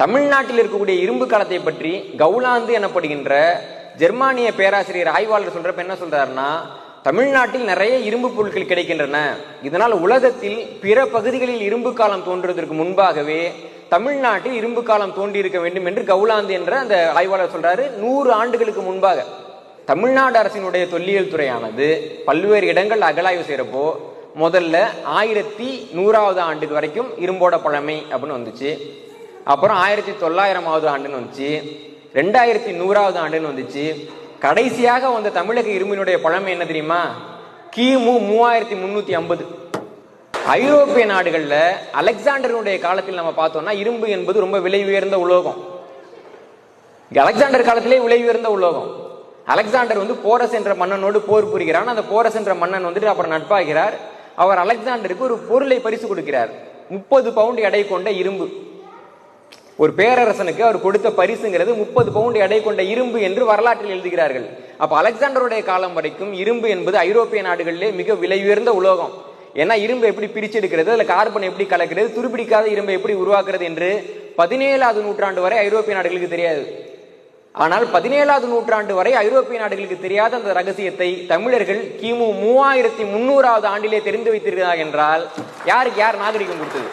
தமிழ்நாட்டில் இருக்கக்கூடிய இரும்பு காலத்தை பற்றி கவுலாந்து எனப்படுகின்ற ஜெர்மானிய பேராசிரியர் ஆய்வாளர் சொல்றப்ப என்ன சொல்றாருன்னா, தமிழ்நாட்டில் நிறைய இரும்பு பொருட்கள் கிடைக்கின்றன, இதனால் உலகத்தில் பிற பகுதிகளில் இரும்பு காலம் தோன்றுவதற்கு முன்பாகவே தமிழ்நாட்டில் இரும்பு காலம் தோன்றி இருக்க வேண்டும் என்று கவுலாந்து என்ற அந்த ஆய்வாளர் சொல்றாரு. 100 ஆண்டுகளுக்கு முன்பாக தமிழ்நாடு அரசினுடைய தொல்லியல் துறையானது பல்வேறு இடங்கள் அகலாய்வு செய்யறப்போ முதல்ல 1100வது ஆண்டுக்கு வரைக்கும் இரும்போட பழமை அப்படின்னு வந்துச்சு. அப்புறம் 1900வது ஆண்டுன்னு வந்துச்சு, 2100வது ஆண்டுன்னு வந்துச்சு. கடைசியாக வந்த தமிழக இரும்பினுடைய பழமை என்ன தெரியுமா? கிமு 3350. ஐரோப்பிய நாடுகள்ல அலெக்சாண்டருடைய காலத்தில் நம்ம பார்த்தோம்னா இரும்பு என்பது ரொம்ப விலை உயர்ந்த உலோகம். அலெக்சாண்டர் காலத்திலே விலை உயர்ந்த உலோகம். அலெக்சாண்டர் போரஸ் என்ற மன்னனோடு போர் புரிகிறான். அந்த போரஸ் என்ற மன்னன் அப்புறம் நட்பாகிறார். அவர் அலெக்சாண்டருக்கு ஒரு பொருளை பரிசு கொடுக்கிறார். 30 பவுண்ட் எடை கொண்ட இரும்பு. ஒரு பேரரசனுக்கு அவர் கொடுத்த பரிசுங்கிறது 30 பவுண்ட் எடை கொண்ட இரும்பு என்று வரலாற்றில் எழுதுகிறார்கள். அப்ப அலெக்சாண்டருடைய காலம் வரைக்கும் இரும்பு என்பது ஐரோப்பிய நாடுகளிலே மிக விலை உயர்ந்த உலோகம். ஏன்னா இரும்பு எப்படி பிரிச்சு எடுக்கிறது, அதுல கார்பன் எப்படி கலக்கிறது, துருப்பிடிக்காத இரும்பை எப்படி உருவாக்குறது என்று 17வது நூற்றாண்டு வரை ஐரோப்பிய நாடுகளுக்கு தெரியாது. ஆனால் 17வது நூற்றாண்டு வரை ஐரோப்பிய நாடுகளுக்கு தெரியாத அந்த ரகசியத்தை தமிழர்கள் கிமு 3300வது ஆண்டிலே தெரிந்து வைத்திருக்கிறார் என்றால் யாருக்கு யார் நாகரிகம் கொடுத்தது?